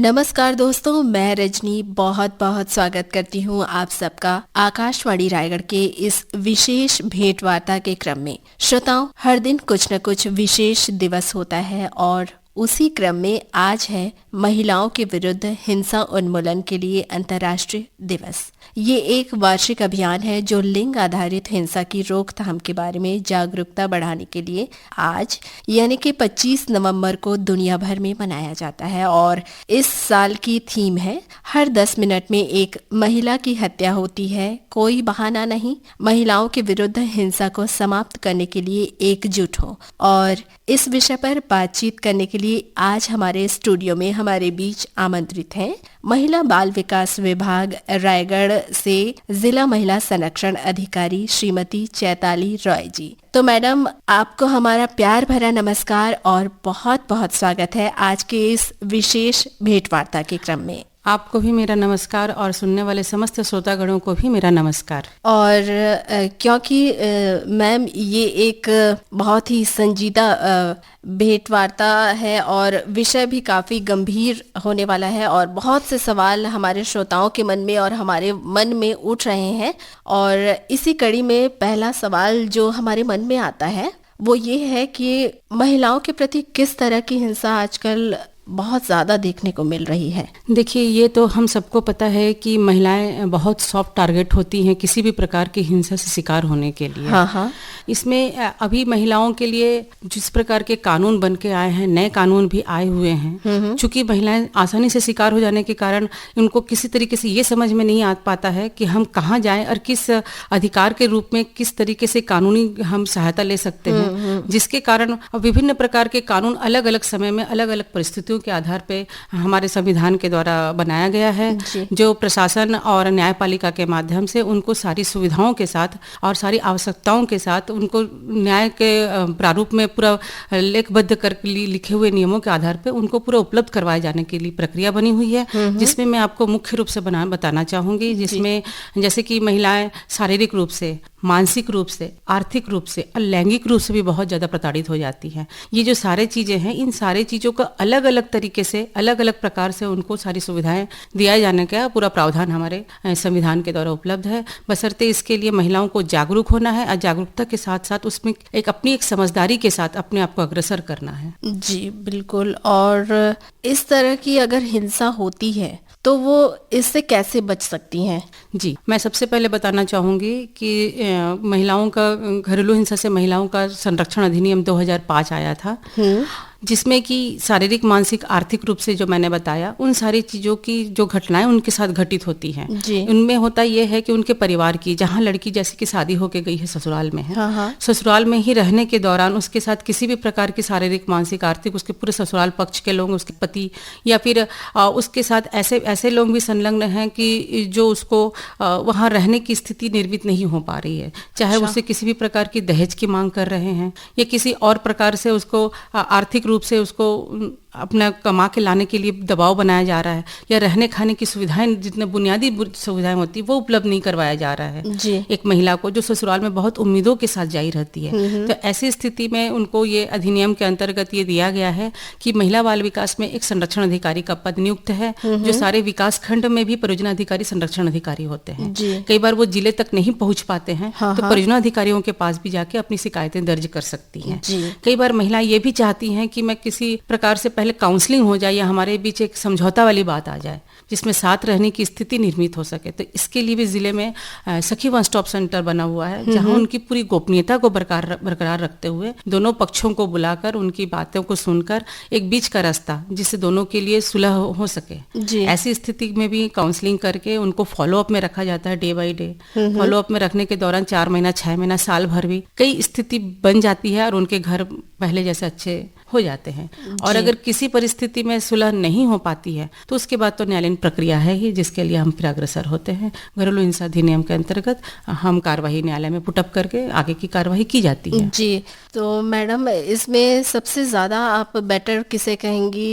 नमस्कार दोस्तों, मैं रजनी बहुत बहुत स्वागत करती हूँ आप सबका आकाशवाणी रायगढ़ के इस विशेष भेंट वार्ता के क्रम में। श्रोताओं, हर दिन कुछ न कुछ विशेष दिवस होता है और उसी क्रम में आज है महिलाओं के विरुद्ध हिंसा उन्मूलन के लिए अंतर्राष्ट्रीय दिवस। ये एक वार्षिक अभियान है जो लिंग आधारित हिंसा की रोकथाम के बारे में जागरूकता बढ़ाने के लिए आज यानी कि 25 नवंबर को दुनिया भर में मनाया जाता है। और इस साल की थीम है हर 10 मिनट में एक महिला की हत्या होती है, कोई बहाना नहीं, महिलाओं के विरुद्ध हिंसा को समाप्त करने के लिए एकजुट हो। और इस विषय पर बातचीत करने के लिए आज हमारे स्टूडियो में हमारे बीच आमंत्रित हैं महिला बाल विकास विभाग रायगढ़ से जिला महिला संरक्षण अधिकारी श्रीमती चैताली रॉय जी। तो मैडम, आपको हमारा प्यार भरा नमस्कार और बहुत बहुत स्वागत है आज के इस विशेष भेंट वार्ता के क्रम में। आपको भी मेरा नमस्कार और सुनने वाले समस्त श्रोतागणों को भी मेरा नमस्कार। और क्योंकि मैम ये एक बहुत ही संजीदा भेंट वार्ता है और विषय भी काफ़ी गंभीर होने वाला है और बहुत से सवाल हमारे श्रोताओं के मन में और हमारे मन में उठ रहे हैं। और इसी कड़ी में पहला सवाल जो हमारे मन में आता है वो ये है कि महिलाओं के प्रति किस तरह की हिंसा आजकल बहुत ज़्यादा देखने को मिल रही है। देखिए, ये तो हम सबको पता है कि महिलाएं बहुत सॉफ्ट टारगेट होती हैं किसी भी प्रकार की हिंसा से शिकार होने के लिए। हाँ। इसमें अभी महिलाओं के लिए जिस प्रकार के कानून बन के आए हैं, नए कानून भी आए हुए हैं, चूंकि महिलाएं आसानी से शिकार हो जाने के कारण उनको किसी तरीके से ये समझ में नहीं आ पाता है कि हम कहाँ जाएं और किस अधिकार के रूप में किस तरीके से कानूनी हम सहायता ले सकते हैं, जिसके कारण विभिन्न प्रकार के कानून अलग अलग समय में अलग अलग परिस्थितियों के आधार पे हमारे संविधान के द्वारा बनाया गया है, जो प्रशासन और न्यायपालिका के माध्यम से उनको सारी सुविधाओं के साथ और सारी आवश्यकताओं के साथ उनको न्याय के प्रारूप में पूरा लेखबद्ध कर लिखे हुए नियमों के आधार पे उनको पूरा उपलब्ध करवाए जाने के लिए प्रक्रिया बनी हुई है, जिसमें मैं आपको मुख्य रूप से बताना चाहूंगी, जिसमें जैसे कि महिलाएं शारीरिक रूप से, मानसिक रूप से, आर्थिक रूप से और लैंगिक रूप से भी बहुत ज़्यादा प्रताड़ित हो जाती हैं। ये जो सारे चीज़ें हैं, इन सारे चीज़ों का अलग अलग तरीके से अलग अलग प्रकार से उनको सारी सुविधाएं दिया जाने का पूरा प्रावधान हमारे संविधान के द्वारा उपलब्ध है। बशर्ते इसके लिए महिलाओं को जागरूक होना है और जागरूकता के साथ साथ उसमें अपनी समझदारी के साथ अपने आप को अग्रसर करना है। जी बिल्कुल। और इस तरह की अगर हिंसा होती है तो वो इससे कैसे बच सकती हैं? जी, मैं सबसे पहले बताना चाहूँगी कि महिलाओं का घरेलू हिंसा से महिलाओं का संरक्षण अधिनियम 2005 आया था, जिसमें कि शारीरिक, मानसिक, आर्थिक रूप से जो मैंने बताया उन सारी चीज़ों की जो घटनाएं उनके साथ घटित होती हैं, उनमें होता यह है कि उनके परिवार की, जहाँ लड़की जैसे कि शादी होके गई है ससुराल में है, ससुराल में ही रहने के दौरान उसके साथ किसी भी प्रकार की शारीरिक, मानसिक, आर्थिक उसके पूरे ससुराल पक्ष के लोग, उसके पति या फिर उसके साथ ऐसे लोग भी संलग्न हैं कि जो उसको वहाँ रहने की स्थिति निर्मित नहीं हो पा रही है, चाहे उससे किसी भी प्रकार की दहेज की मांग कर रहे हैं या किसी और प्रकार से उसको आर्थिक रूप से उसको अपना कमा के लाने के लिए दबाव बनाया जा रहा है, या रहने खाने की सुविधाएं, जितने बुनियादी सुविधाएं होती है वो उपलब्ध नहीं करवाया जा रहा है एक महिला को, जो ससुराल में बहुत उम्मीदों के साथ जाई रहती है। तो ऐसी स्थिति में उनको ये अधिनियम के अंतर्गत ये दिया गया है कि महिला बाल विकास में एक संरक्षण अधिकारी का पद नियुक्त है, जो सारे विकास खंड में भी परियोजना अधिकारी संरक्षण अधिकारी होते हैं। कई बार वो जिले तक नहीं पहुंच पाते हैं, तो परियोजना अधिकारियों के पास भी जाके अपनी शिकायतें दर्ज कर सकती हैं। कई बार महिलाएं ये भी चाहती हैं कि मैं किसी प्रकार से पहले काउंसलिंग हो जाए या हमारे बीच एक समझौता वाली बात आ जाए जिसमें साथ रहने की स्थिति निर्मित हो सके। तो इसके लिए भी जिले में सखी वन स्टॉप सेंटर बना हुआ है, जहां उनकी पूरी गोपनीयता को बरकरार रखते हुए दोनों पक्षों को बुलाकर उनकी बातों को सुनकर एक बीच का रास्ता जिससे दोनों के लिए सुलह हो सके, ऐसी स्थिति में भी काउंसलिंग करके उनको फॉलोअप में रखा जाता है। डे बाय डे फॉलोअप में रखने के दौरान 4 महीना, 6 महीना, साल भर भी कई स्थिति बन जाती है और उनके घर पहले जैसे अच्छे हो जाते हैं। और अगर किसी परिस्थिति में सुलह नहीं हो पाती है तो उसके बाद तो न्यायालयीन कानूनन प्रक्रिया है ही, जिसके लिए हम फिर अग्रसर होते हैं। घरेलू हिंसा अधिनियम के अंतर्गत हम कार्यवाही न्यायालय में पुटअप करके आगे की कार्यवाही की जाती है। जी, तो मैडम इसमें सबसे ज़्यादा आप बेटर किसे कहेंगी?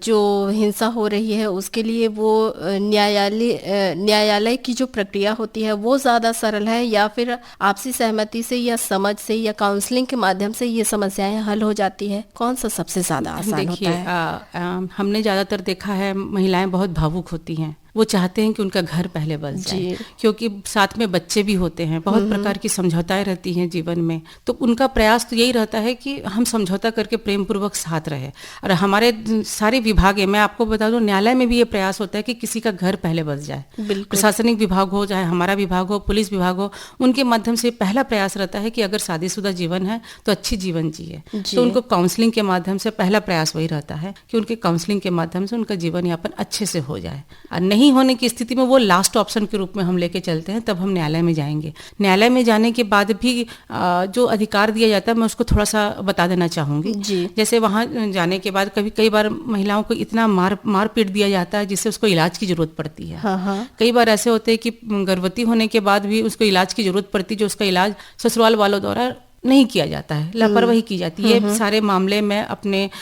जो हिंसा हो रही है उसके लिए वो न्यायालय की जो प्रक्रिया होती है वो ज़्यादा सरल है, या फिर आपसी सहमति से या समझ से या काउंसलिंग के माध्यम से ये समस्याएं हल हो जाती है? कौन सा सबसे ज़्यादा आसान होता है? हमने ज़्यादातर देखा है महिलाएं बहुत भावुक होती हैं, वो चाहते हैं कि उनका घर पहले बस जाए, क्योंकि साथ में बच्चे भी होते हैं, बहुत प्रकार की समझौताएं रहती हैं जीवन में, तो उनका प्रयास तो यही रहता है कि हम समझौता करके प्रेम पूर्वक साथ रहे। और हमारे सारे विभाग है, मैं आपको बता दूं, न्यायालय में भी ये प्रयास होता है कि किसी का घर पहले बस जाए। प्रशासनिक विभाग हो, चाहे हमारा विभाग हो, पुलिस विभाग हो, उनके माध्यम से पहला प्रयास रहता है कि अगर शादीशुदा जीवन है तो अच्छी जीवन जिए। तो उनको काउंसलिंग के माध्यम से पहला प्रयास वही रहता है कि उनके काउंसलिंग के माध्यम से उनका जीवन यापन अच्छे से हो जाए। और नहीं होने की स्थिति में वो लास्ट ऑप्शन के रूप में हम लेके चलते हैं, तब हम न्यायालय में जाएंगे। न्यायालय में जाने के बाद भी जो अधिकार दिया जाता है मैं उसको थोड़ा सा बता देना चाहूंगी। जैसे वहां जाने के बाद कई बार महिलाओं को इतना मार पीट दिया जाता है जिससे उसको इलाज की जरूरत पड़ती है। कई बार ऐसे होते हैं कि गर्भवती होने के बाद भी उसको इलाज की जरूरत पड़ती है, जो उसका इलाज ससुराल वालों द्वारा नहीं किया जाता है, लापरवाही की जाती है। ये सारे मामले में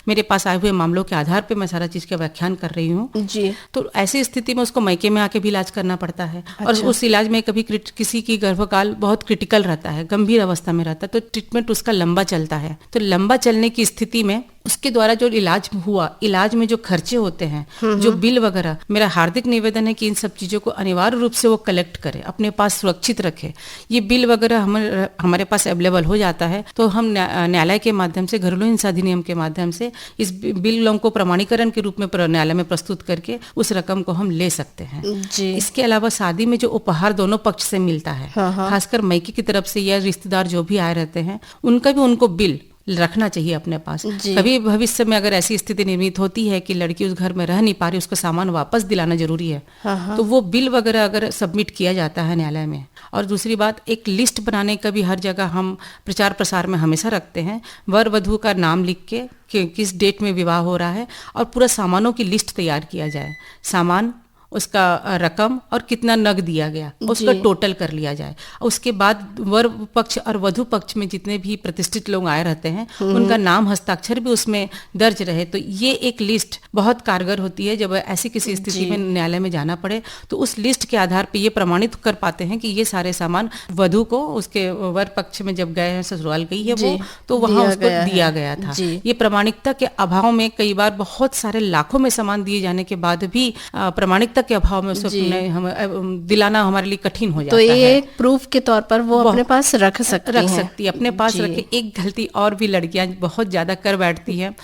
मेरे पास आए हुए मामलों के आधार पे मैं सारा चीज का व्याख्यान कर रही हूँ जी। तो ऐसी स्थिति में उसको मायके में आके भी इलाज करना पड़ता है। अच्छा। और उस इलाज में कभी किसी की गर्भकाल बहुत क्रिटिकल रहता है, गंभीर अवस्था में रहता है, तो ट्रीटमेंट उसका लंबा चलता है। तो लंबा चलने की स्थिति में उसके द्वारा जो इलाज हुआ, इलाज में जो खर्चे होते हैं, जो बिल वगैरह, मेरा हार्दिक निवेदन है कि इन सब चीजों को अनिवार्य रूप से वो कलेक्ट करे, अपने पास सुरक्षित रखे। ये बिल वगैरह हमारे पास अवेलेबल हो जाता है, तो हम न्यायालय के माध्यम से, घरेलू हिंसा अधिनियम के माध्यम से इस बिलों को प्रमाणीकरण के रूप में न्यायालय में प्रस्तुत करके उस रकम को हम ले सकते हैं जी। इसके अलावा शादी में जो उपहार दोनों पक्ष से मिलता है, खासकर मायके की तरफ से या रिश्तेदार जो भी आए रहते हैं, उनका भी उनको बिल रखना चाहिए अपने पास। कभी भविष्य में अगर ऐसी स्थिति निर्मित होती है कि लड़की उस घर में रह नहीं पा रही, उसका सामान वापस दिलाना जरूरी है, तो वो बिल वगैरह अगर सबमिट किया जाता है न्यायालय में। और दूसरी बात, एक लिस्ट बनाने का भी हर जगह हम प्रचार प्रसार में हमेशा रखते हैं, वर वधू का नाम लिख के कि किस डेट में विवाह हो रहा है, और पूरा सामानों की लिस्ट तैयार किया जाए, सामान, उसका रकम और कितना नग दिया गया, उसका टोटल कर लिया जाए। उसके बाद वर पक्ष और वधु पक्ष में जितने भी प्रतिष्ठित लोग आए रहते हैं, उनका नाम, हस्ताक्षर भी उसमें दर्ज रहे। तो ये एक लिस्ट बहुत कारगर होती है। जब ऐसी किसी स्थिति में न्यायालय में जाना पड़े, तो उस लिस्ट के आधार पर ये प्रमाणित कर पाते हैं कि ये सारे सामान वधु को उसके वर पक्ष में जब गए हैं, ससुराल गई है वो, तो वहां उसको दिया गया था। ये प्रमाणिकता के अभाव में कई बार बहुत सारे लाखों में सामान दिए जाने के बाद भी प्रमाणिकता के अभाव में उसको दिलाना हमारे लिए कठिन हो जाता है। तो ये एक प्रूफ के तौर पर वो अपने पास रख सकती है अपने पास रखे। एक गलती और भी लड़कियां बहुत ज्यादा कर बैठती हैं,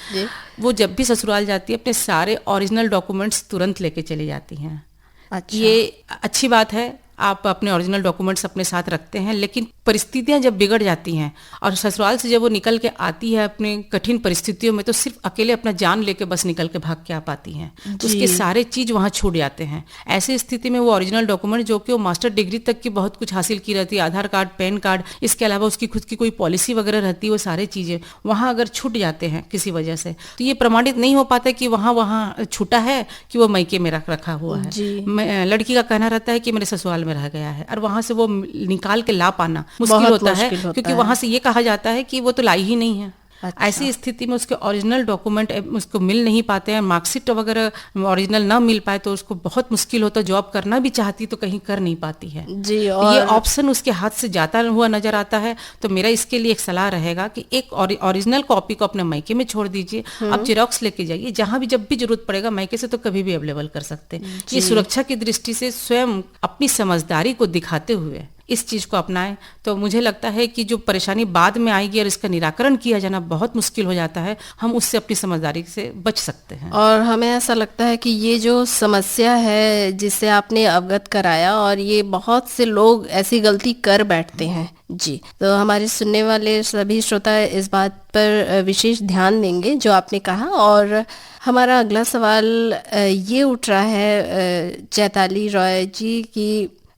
वो जब भी ससुराल जाती है अपने सारे ओरिजिनल डॉक्यूमेंट्स तुरंत लेके चली जाती हैं। अच्छा। ये अच्छी बात है, आप अपने ओरिजिनल डॉक्यूमेंट्स अपने साथ रखते हैं, लेकिन परिस्थितियां जब बिगड़ जाती हैं और ससुराल से जब वो निकल के आती है अपने कठिन परिस्थितियों में, तो सिर्फ अकेले अपना जान लेके बस निकल के भाग के आ पाती हैं, तो उसके सारे चीज वहां छूट जाते हैं। ऐसी स्थिति में वो ओरिजिनल डॉक्यूमेंट, जो कि वो मास्टर डिग्री तक की बहुत कुछ हासिल की रहती है, आधार कार्ड, पैन कार्ड, इसके अलावा उसकी खुद की कोई पॉलिसी वगैरह रहती है, वो सारी चीजें वहां अगर छूट जाते हैं किसी वजह से, तो ये प्रमाणित नहीं हो पाता कि वहां छूटा है कि वो मायके में रखा हुआ है। लड़की का कहना रहता है कि मेरे ससुराल में रह गया है, और वहां से वो निकाल के ला पाना मुश्किल होता है, क्योंकि वहां से ये कहा जाता है कि वो तो लाई ही नहीं है। अच्छा। ऐसी स्थिति में उसके ओरिजिनल डॉक्यूमेंट उसको मिल नहीं पाते हैं, मार्कशीट वगैरह ओरिजिनल ना मिल पाए तो उसको बहुत मुश्किल होता है। जॉब करना भी चाहती तो कहीं कर नहीं पाती है जी। और ये ऑप्शन उसके हाथ से जाता हुआ नजर आता है। तो मेरा इसके लिए एक सलाह रहेगा कि एक ओरिजिनल कॉपी को अपने मायके में छोड़ दीजिए, आप जेरोक्स लेके जाइए, जहां भी जब भी जरूरत पड़ेगा, मायके से तो कभी भी अवेलेबल कर सकते हैं। ये सुरक्षा की दृष्टि से स्वयं अपनी समझदारी को दिखाते हुए इस चीज को अपनाएं, तो मुझे लगता है कि जो परेशानी बाद में आएगी और इसका निराकरण किया जाना बहुत मुश्किल हो जाता है, हम उससे अपनी समझदारी से बच सकते हैं। और हमें ऐसा लगता है कि ये जो समस्या है जिससे आपने अवगत कराया, और ये बहुत से लोग ऐसी गलती कर बैठते हैं जी, तो हमारे सुनने वाले सभी श्रोता इस बात पर विशेष ध्यान देंगे जो आपने कहा। और हमारा अगला सवाल ये उठ रहा है चैताली रॉय जी की,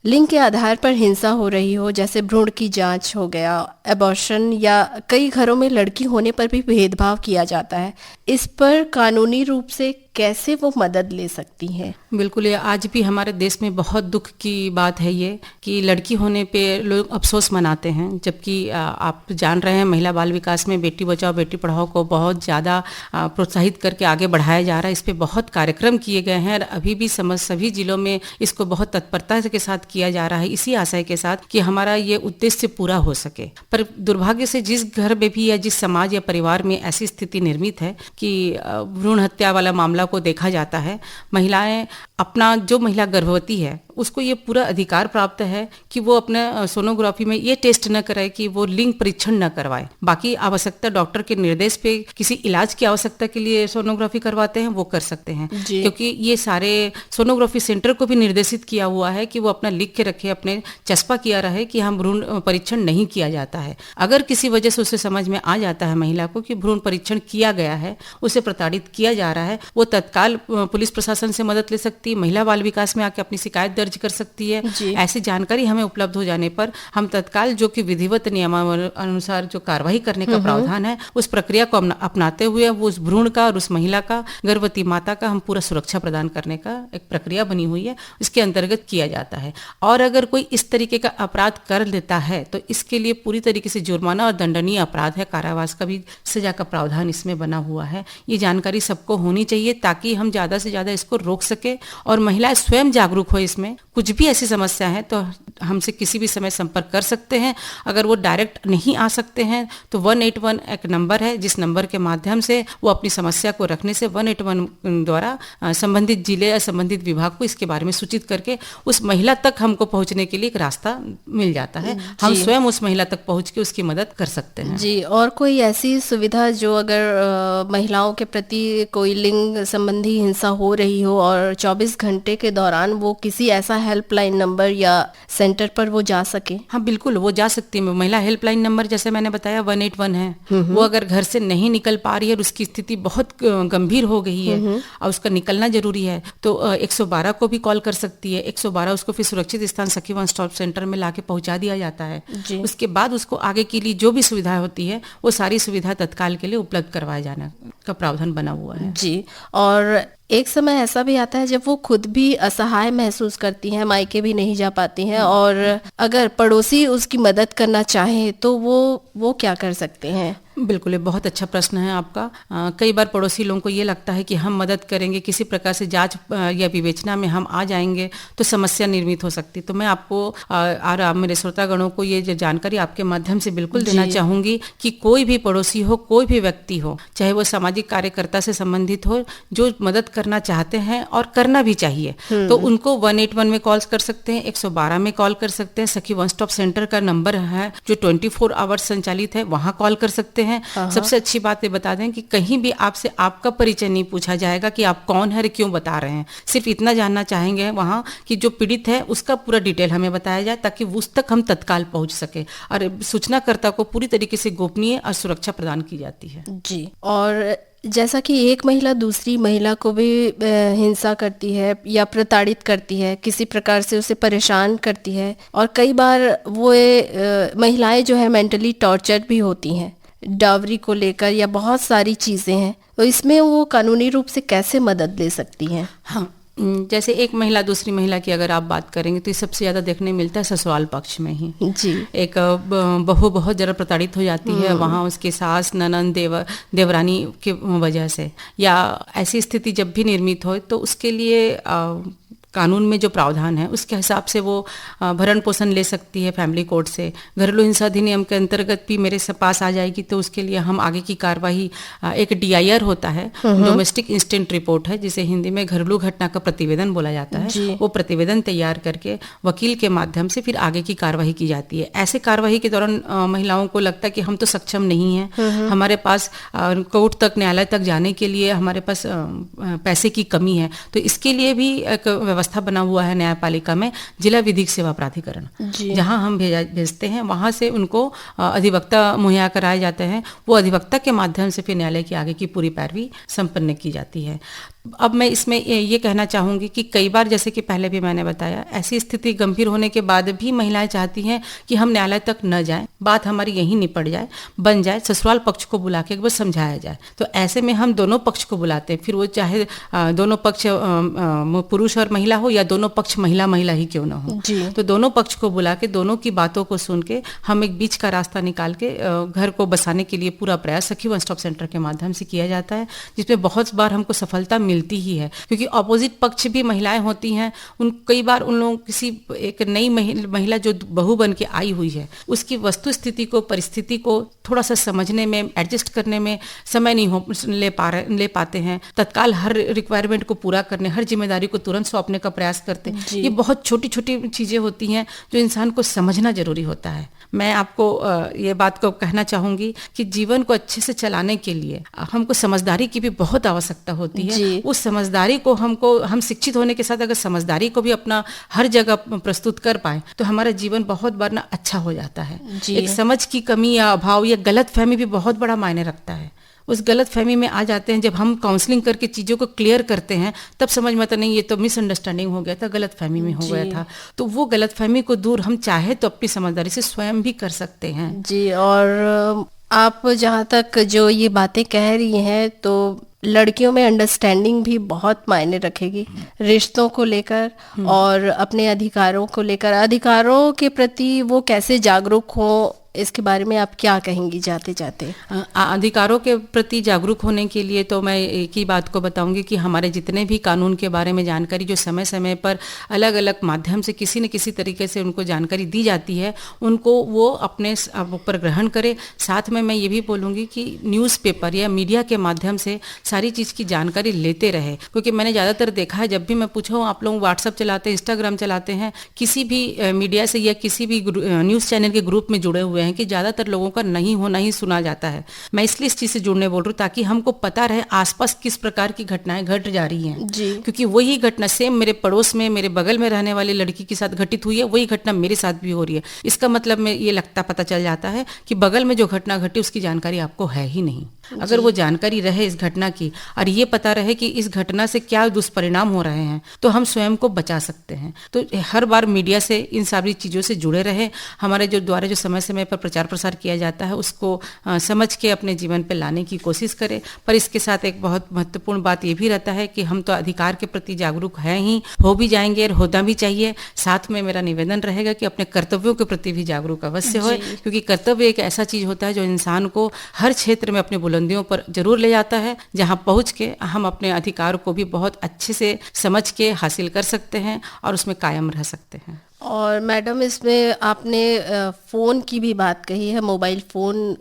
लिंग के आधार पर हिंसा हो रही हो, जैसे भ्रूण की जांच हो गया, एबॉर्शन, या कई घरों में लड़की होने पर भी भेदभाव किया जाता है, इस पर कानूनी रूप से कैसे वो मदद ले सकती हैं? बिल्कुल, ये आज भी हमारे देश में बहुत दुख की बात है ये कि लड़की होने पे लोग अफसोस मनाते हैं, जबकि आप जान रहे हैं महिला बाल विकास में बेटी बचाओ बेटी पढ़ाओ को बहुत ज़्यादा प्रोत्साहित करके आगे बढ़ाया जा रहा है। इस पे बहुत कार्यक्रम किए गए हैं और अभी भी सभी जिलों में इसको बहुत तत्परता के साथ किया जा रहा है, इसी आशय के साथ कि हमारा ये उद्देश्य पूरा हो सके। पर दुर्भाग्य से जिस घर में भी या जिस समाज या परिवार में ऐसी स्थिति निर्मित है कि भ्रूण हत्या वाला मामला को देखा जाता है, महिलाएं अपना जो महिला गर्भवती है उसको ये पूरा अधिकार प्राप्त है कि वो अपने सोनोग्राफी में ये टेस्ट न कराए कि वो लिंग परीक्षण न करवाए। बाकी आवश्यकता डॉक्टर के निर्देश पे किसी इलाज की आवश्यकता के लिए सोनोग्राफी करवाते हैं वो कर सकते हैं, क्योंकि ये सारे सोनोग्राफी सेंटर को भी निर्देशित किया हुआ है कि वो अपना लिख के रखे, अपने चस्पा किया रहे कि हम भ्रूण परीक्षण नहीं किया जाता है। अगर किसी वजह से उसे समझ में आ जाता है महिला को कि भ्रूण परीक्षण किया गया है, उसे प्रताड़ित किया जा रहा है, वो तत्काल पुलिस प्रशासन से मदद ले सकती है, महिला बाल विकास में आके अपनी शिकायत दर्ज कर सकती है। ऐसी जानकारी हमें उपलब्ध हो जाने पर हम तत्काल जो कि विधिवत नियमानुसार जो कार्रवाई करने का प्रावधान है उस प्रक्रिया को अपनाते हुए वो उस भ्रूण का और उस महिला का, गर्भवती माता का हम पूरा सुरक्षा प्रदान करने का एक प्रक्रिया बनी हुई है, इसके अंतर्गत किया जाता है। और अगर कोई इस तरीके का अपराध कर लेता है तो इसके लिए पूरी तरीके से जुर्माना और दंडनीय अपराध है, कारावास का भी सजा का प्रावधान इसमें बना हुआ है। ये जानकारी सबको होनी चाहिए ताकि हम ज्यादा से ज्यादा इसको रोक सके और महिलाएं स्वयं जागरूक हो। इसमें कुछ भी ऐसी समस्या है तो हमसे किसी भी समय संपर्क कर सकते हैं। अगर वो डायरेक्ट नहीं आ सकते हैं तो 181 एक नंबर है, जिस नंबर के माध्यम से वो अपनी समस्या को रखने से 181 द्वारा संबंधित जिले या संबंधित विभाग को इसके बारे में सूचित करके उस महिला तक हमको पहुंचने के लिए एक रास्ता मिल जाता है। हम स्वयं उस महिला तक पहुंच के उसकी मदद कर सकते हैं। जी, और कोई ऐसी सुविधा जो अगर महिलाओं के प्रति कोई लिंग संबंधी हिंसा हो रही हो और 24 घंटे के दौरान वो किसी ऐसा हेल्पलाइन नंबर या सेंटर पर वो जा सके? हाँ बिल्कुल, वो जा सकती है। महिला हेल्पलाइन नंबर जैसे मैंने बताया 181 है। वो अगर घर से नहीं निकल पा रही है और उसकी स्थिति बहुत गंभीर हो गई है और उसका निकलना जरूरी है तो 112 को भी कॉल कर सकती है। 112 उसको फिर सुरक्षित स्थान सखी वन स्टॉप सेंटर में लाके पहुंचा दिया जाता है। उसके बाद उसको आगे के लिए जो भी सुविधा होती है वो सारी सुविधा तत्काल के लिए उपलब्ध करवाए जाने का प्रावधान बना हुआ है। जी, और एक समय ऐसा भी आता है जब वो खुद भी असहाय महसूस करती हैं, मायके भी नहीं जा पाती हैं और अगर पड़ोसी उसकी मदद करना चाहे तो वो क्या कर सकते हैं? बिल्कुल, ये बहुत अच्छा प्रश्न है आपका। कई बार पड़ोसी लोगों को ये लगता है कि हम मदद करेंगे, किसी प्रकार से जांच या विवेचना में हम आ जाएंगे तो समस्या निर्मित हो सकती। तो मैं आपको और आप मेरे श्रोतागणों को ये जो जानकारी आपके माध्यम से बिल्कुल देना चाहूंगी कि कोई भी पड़ोसी हो, कोई भी व्यक्ति हो, चाहे वो सामाजिक कार्यकर्ता से संबंधित हो, जो मदद करना चाहते हैं और करना भी चाहिए तो उनको 181 में कॉल कर सकते हैं, 112 में कॉल कर सकते हैं। सखी वन स्टॉप सेंटर का नंबर है जो 24 आवर्स संचालित है, वहां कॉल कर सकते हैं। सबसे अच्छी बात ये बता दें कि कहीं भी आपसे आपका परिचय नहीं पूछा जाएगा कि आप कौन है, क्यों बता रहे हैं। सिर्फ इतना जानना चाहेंगे वहां कि जो पीड़ित है उसका पूरा डिटेल हमें बताया जाए ताकि उस तक हम तत्काल पहुंच सके और सूचनाकर्ता को पूरी तरीके से गोपनीय और सुरक्षा प्रदान की जाती है। जी, और जैसा कि एक महिला दूसरी महिला को भी हिंसा करती है या प्रताड़ित करती है, किसी प्रकार से उसे परेशान करती है और कई बार वो महिलाएं जो है मेंटली टॉर्चर्ड भी होती हैं डावरी को लेकर या बहुत सारी चीजें हैं, तो इसमें वो कानूनी रूप से कैसे मदद ले सकती हैं? हाँ, जैसे एक महिला दूसरी महिला की अगर आप बात करेंगे तो ये सबसे ज्यादा देखने मिलता है ससुराल पक्ष में ही। जी, एक बहू बहुत जरा प्रताड़ित हो जाती है वहां उसके सास ननद देवरानी की वजह से, या ऐसी स्थिति जब भी निर्मित हो तो उसके लिए कानून में जो प्रावधान है उसके हिसाब से वो भरण पोषण ले सकती है फैमिली कोर्ट से। घरेलू हिंसा अधिनियम के अंतर्गत भी मेरे पास आ जाएगी तो उसके लिए हम आगे की कार्यवाही, एक DIR होता है, डोमेस्टिक इंस्टेंट रिपोर्ट है, जिसे हिंदी में घरेलू घटना का प्रतिवेदन बोला जाता है। वो प्रतिवेदन तैयार करके वकील के माध्यम से फिर आगे की कार्यवाही की जाती है। ऐसे कार्यवाही के दौरान महिलाओं को लगता है कि हम तो सक्षम नहीं है, हमारे पास कोर्ट तक, न्यायालय तक जाने के लिए हमारे पास पैसे की कमी है, तो इसके लिए भी एक व्यवस्था बना हुआ है न्यायपालिका में, जिला विधिक सेवा प्राधिकरण, जहां हम भेजते हैं, वहां से उनको अधिवक्ता मुहैया कराए जाते हैं। वो अधिवक्ता के माध्यम से फिर न्यायालय की आगे की पूरी पैरवी संपन्न की जाती है। अब मैं इसमें ये कहना चाहूँगी कि कई बार, जैसे कि पहले भी मैंने बताया, ऐसी स्थिति गंभीर होने के बाद भी महिलाएं चाहती हैं कि हम न्यायालय तक न जाएं, बात हमारी यहीं निपट जाए, बन जाए, ससुराल पक्ष को बुला के एक बार समझाया जाए। तो ऐसे में हम दोनों पक्ष को बुलाते हैं, फिर वो चाहे दोनों पक्ष पुरुष और महिला हो या दोनों पक्ष महिला महिला ही क्यों ना हो, तो दोनों पक्ष को बुला के दोनों की बातों को सुन के हम एक बीच का रास्ता निकाल के घर को बसाने के लिए पूरा प्रयास सखी वन स्टॉप सेंटर के माध्यम से किया जाता है, जिसमें बहुत बार हमको सफलता मिलती ही है। क्योंकि अपोजिट पक्ष भी महिलाएं होती हैं, कई बार उन लोगों किसी एक नई महिला जो बहू बन के आई हुई है, उसकी वस्तु स्थिति को, परिस्थिति को थोड़ा सा समझने में, एडजस्ट करने में समय नहीं ले पाते हैं। तत्काल हर रिक्वायरमेंट को पूरा करने, हर जिम्मेदारी को तुरंत सौंपने का प्रयास करते हैं। ये बहुत छोटी छोटी चीजें होती हैं जो इंसान को समझना जरूरी होता है। मैं आपको ये बात को कहना चाहूंगी कि जीवन को अच्छे से चलाने के लिए हमको समझदारी की भी बहुत आवश्यकता होती है। उस समझदारी को हम शिक्षित होने के साथ अगर समझदारी को भी अपना हर जगह प्रस्तुत कर पाए तो हमारा जीवन बहुत बार ना अच्छा हो जाता है। एक समझ की कमी या अभाव या गलत फहमी भी बहुत बड़ा मायने रखता है। उस गलत फहमी में आ जाते हैं, जब हम काउंसलिंग करके चीज़ों को क्लियर करते हैं तब समझ में आता नहीं, ये तो मिसअंडरस्टैंडिंग हो गया था, गलत फहमी में हो गया था। तो वो गलत फहमी को दूर हम चाहे तो अपनी समझदारी से स्वयं भी कर सकते हैं। जी, और आप जहाँ तक जो ये बातें कह रही हैं तो लड़कियों में अंडरस्टैंडिंग भी बहुत मायने रखेगी, रिश्तों को लेकर और अपने अधिकारों को लेकर, अधिकारों के प्रति वो कैसे जागरूक हो, इसके बारे में आप क्या कहेंगी जाते जाते? अधिकारों के प्रति जागरूक होने के लिए तो मैं एक ही बात को बताऊंगी कि हमारे जितने भी कानून के बारे में जानकारी जो समय समय पर अलग अलग माध्यम से किसी न किसी तरीके से उनको जानकारी दी जाती है, उनको वो अपने ऊपर ग्रहण करे। साथ में मैं ये भी बोलूँगी कि न्यूज़पेपर या मीडिया के माध्यम से सारी चीज़ की जानकारी लेते रहे। क्योंकि मैंने ज़्यादातर देखा है, जब भी मैं पूछा हूँ आप लोग व्हाट्सअप चलाते हैं, इंस्टाग्राम चलाते हैं, किसी भी मीडिया से या किसी भी न्यूज़ चैनल के ग्रुप में जुड़े हुए हैं कि ज्यादातर लोगों का नहीं होना ही सुना जाता है। मैं इसलिए इस चीज से जुड़ने बोल रही हूँ ताकि हमको पता रहे आसपास किस प्रकार की घटनाएं घट जा रही हैं। क्योंकि वही घटना सेम मेरे पड़ोस में, मेरे बगल में रहने वाली लड़की के साथ घटित हुई है, वही घटना मेरे साथ भी हो रही है। इसका मतलब में ये पता चल जाता है कि बगल में जो घटना घटी उसकी जानकारी आपको है ही नहीं। अगर वो जानकारी रहे इस घटना की और ये पता रहे कि इस घटना से क्या दुष्परिणाम हो रहे हैं, तो हम स्वयं को बचा सकते हैं। तो हर बार मीडिया से इन सारी चीज़ों से जुड़े रहे। हमारे जो द्वारा जो समय समय पर प्रचार प्रसार किया जाता है उसको समझ के अपने जीवन पे लाने की कोशिश करें। पर इसके साथ एक बहुत महत्वपूर्ण बात ये भी रहता है कि हम तो अधिकार के प्रति जागरूक हैं ही, हो भी जाएंगे और होना भी चाहिए। साथ में मेरा निवेदन रहेगा कि अपने कर्तव्यों के प्रति भी जागरूक अवश्य हो, क्योंकि कर्तव्य एक ऐसा चीज होता है जो इंसान को हर क्षेत्र में अपने बुलंदियों पर जरूर ले जाता है, जहां पहुंच के हम अपने अधिकार को भी बहुत अच्छे से समझ के हासिल कर सकते हैं और उसमें कायम रह सकते हैं। और मैडम, इसमें आपने फ़ोन की भी बात कही है, मोबाइल फ़ोन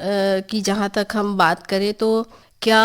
की जहाँ तक हम बात करें तो क्या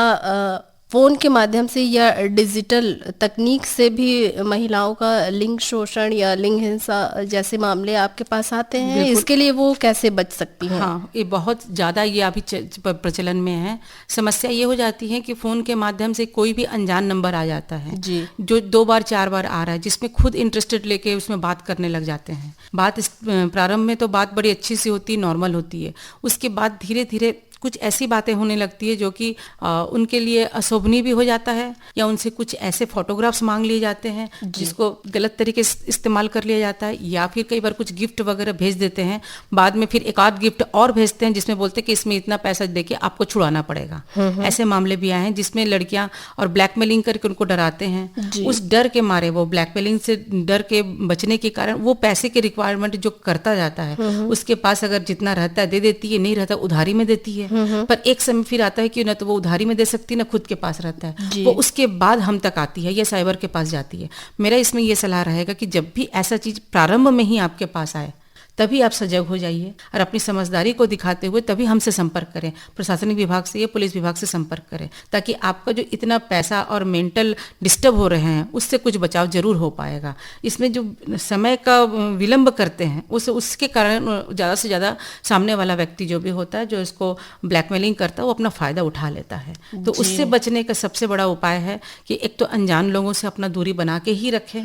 फ़ोन के माध्यम से या डिजिटल तकनीक से भी महिलाओं का लिंग शोषण या लिंग हिंसा जैसे मामले आपके पास आते हैं? इसके लिए वो कैसे बच सकती हैं? हाँ, ये बहुत ज़्यादा ये अभी प्रचलन में है। समस्या ये हो जाती है कि फ़ोन के माध्यम से कोई भी अनजान नंबर आ जाता है जो 2 बार 4 बार आ रहा है, जिसमें खुद इंटरेस्टेड लेके उसमें बात करने लग जाते हैं। बात प्रारंभ में तो बात बड़ी अच्छी सी होती है, नॉर्मल होती है। उसके बाद धीरे धीरे कुछ ऐसी बातें होने लगती है जो कि उनके लिए अशोभनीय भी हो जाता है, या उनसे कुछ ऐसे फोटोग्राफ्स मांग लिए जाते हैं जिसको गलत तरीके से इस्तेमाल कर लिया जाता है, या फिर कई बार कुछ गिफ्ट वगैरह भेज देते हैं। बाद में फिर एक आध गिफ्ट और भेजते हैं जिसमें बोलते हैं कि इसमें इतना पैसा देके आपको छुड़ाना पड़ेगा। ऐसे मामले भी आए हैं जिसमें लड़कियां और ब्लैकमेलिंग करके उनको डराते हैं। उस डर के मारे, वो ब्लैकमेलिंग से डर के बचने के कारण वो पैसे की रिक्वायरमेंट जो करता जाता है, उसके पास अगर जितना रहता है दे देती है, नहीं रहता उधारी में देती है। पर एक समय फिर आता है कि न तो वो उधारी में दे सकती, न खुद के पास रहता है, वो उसके बाद हम तक आती है या साइबर के पास जाती है। मेरा इसमें ये सलाह रहेगा कि जब भी ऐसा चीज प्रारंभ में ही आपके पास आए तभी आप सजग हो जाइए और अपनी समझदारी को दिखाते हुए तभी हमसे संपर्क करें, प्रशासनिक विभाग से या पुलिस विभाग से संपर्क करें, ताकि आपका जो इतना पैसा और मेंटल डिस्टर्ब हो रहे हैं उससे कुछ बचाव जरूर हो पाएगा। इसमें जो समय का विलंब करते हैं उसके कारण ज़्यादा से ज़्यादा सामने वाला व्यक्ति जो भी होता है, जो इसको ब्लैकमेलिंग करता है, वो अपना फ़ायदा उठा लेता है। तो उससे बचने का सबसे बड़ा उपाय है कि एक तो अनजान लोगों से अपना दूरी बना के ही रखें,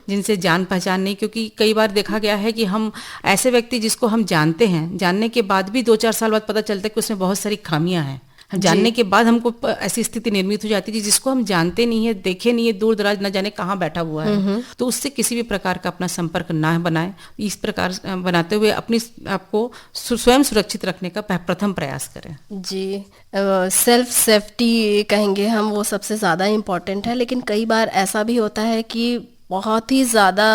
जिनसे जान पहचान नहीं। क्योंकि कई बार देखा गया है कि हम ऐसे व्यक्ति जिसको हम जानते हैं, जानने के बाद भी 2-4 साल बाद पता चलता है कि उसमें बहुत सारी खामियां हैं, जानने के बाद हमको ऐसी स्थिति निर्मित हो जाती है जिसको हम जानते नहीं है, देखे नहीं है, दूर दराज न जाने कहाँ बैठा हुआ है, तो उससे किसी भी प्रकार का अपना संपर्क ना बनाए। इस प्रकार बनाते हुए अपनी आपको स्वयं सुरक्षित रखने का प्रथम प्रयास करें। जी, सेल्फ सेफ्टी कहेंगे हम, वो सबसे ज़्यादा इम्पोर्टेंट है। लेकिन कई बार ऐसा भी होता है कि बहुत ही ज़्यादा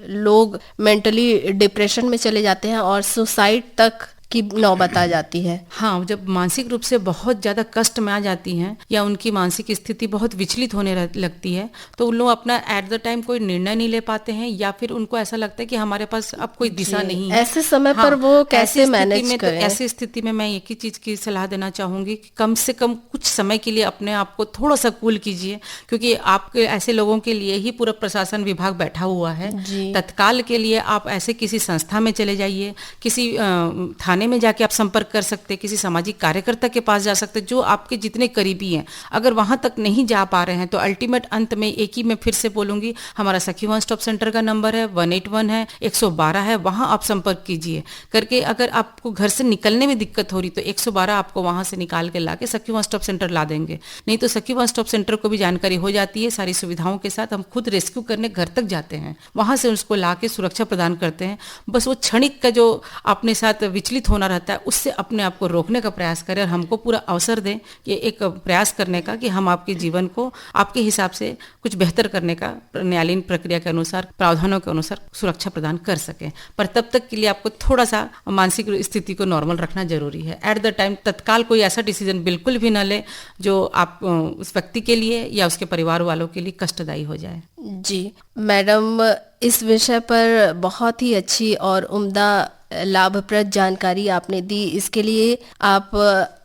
लोग मेंटली डिप्रेशन में चले जाते हैं और सुसाइड तक की नौबत आ जाती है। हाँ, जब मानसिक रूप से बहुत ज़्यादा कष्ट में आ जाती हैं या उनकी मानसिक स्थिति बहुत विचलित होने लगती है, तो उन लोग अपना एट द टाइम कोई निर्णय नहीं ले पाते हैं, या फिर उनको ऐसा लगता है कि हमारे पास अब कोई दिशा नहीं है। ऐसे समय पर वो कैसे मैनेज करें? तो ऐसी स्थिति में मैं एक ही चीज़ की सलाह देना चाहूँगी कि कम से कम कुछ समय के लिए अपने आप को थोड़ा सा कूल कीजिए, क्योंकि आपके ऐसे लोगों के लिए ही पूरा प्रशासन विभाग बैठा हुआ है। तत्काल के लिए आप ऐसे किसी संस्था में चले जाइए, किसी थाने में जाके आप संपर्क कर सकते हैं, किसी सामाजिक कार्यकर्ता के पास जा सकते हैं जो आपके जितने करीबी हैं। अगर वहां तक नहीं जा पा रहे हैं तो अल्टीमेट अंत में एक ही मैं फिर से बोलूंगी, हमारा सखी वन स्टॉप सेंटर का नंबर है 181 है 112 है, वहां आप संपर्क कीजिए करके। अगर आपको घर से निकलने में दिक्कत हो रही तो 112 आपको वहां से निकाल के लाके सखी वन स्टॉप सेंटर ला देंगे। नहीं तो सखी वन स्टॉप सेंटर को भी जानकारी हो जाती है, सारी सुविधाओं के साथ हम खुद रेस्क्यू करने घर तक जाते हैं, वहां से उसको लाके सुरक्षा प्रदान करते हैं। बस वो क्षणिक का जो अपने साथ विचलित होना रहता है उससे अपने आप को रोकने का प्रयास करें और हमको पूरा अवसर दें कि एक प्रयास करने का कि हम आपके जीवन को आपके हिसाब से कुछ बेहतर करने का न्यायालयीन प्रक्रिया के अनुसार, प्रावधानों के अनुसार सुरक्षा प्रदान कर सकें। पर तब तक के लिए आपको थोड़ा सा मानसिक स्थिति को नॉर्मल रखना जरूरी है। एट द टाइम तत्काल कोई ऐसा डिसीजन बिल्कुल भी न ले जो आप उस व्यक्ति के लिए या उसके परिवार वालों के लिए कष्टदायी हो जाए। जी मैडम, इस विषय पर बहुत ही अच्छी और उम्दा लाभप्रद जानकारी आपने दी। इसके लिए आप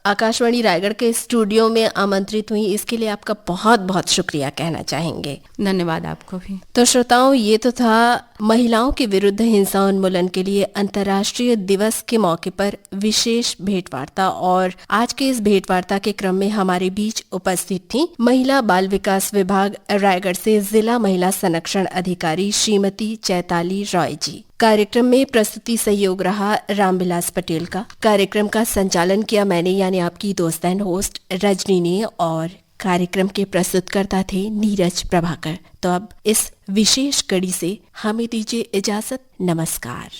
आकाशवाणी रायगढ़ के स्टूडियो में आमंत्रित हुई, इसके लिए आपका बहुत बहुत शुक्रिया कहना चाहेंगे। धन्यवाद आपको भी। तो श्रोताओं, ये तो था महिलाओं के विरुद्ध हिंसा उन्मूलन के लिए अंतर्राष्ट्रीय दिवस के मौके पर विशेष भेंटवार्ता। और आज के इस भेंटवार्ता के क्रम में हमारे बीच उपस्थित थी महिला बाल विकास विभाग रायगढ़ से जिला महिला संरक्षण अधिकारी श्रीमती चैताली रॉय जी। कार्यक्रम में प्रस्तुति सहयोग रहा रामविलास पटेल का। कार्यक्रम का संचालन किया मैंने, यानी आपकी दोस्त एंड होस्ट रजनी ने, और कार्यक्रम के प्रस्तुतकर्ता थे नीरज प्रभाकर। तो अब इस विशेष कड़ी से हमें दीजिए इजाजत। नमस्कार।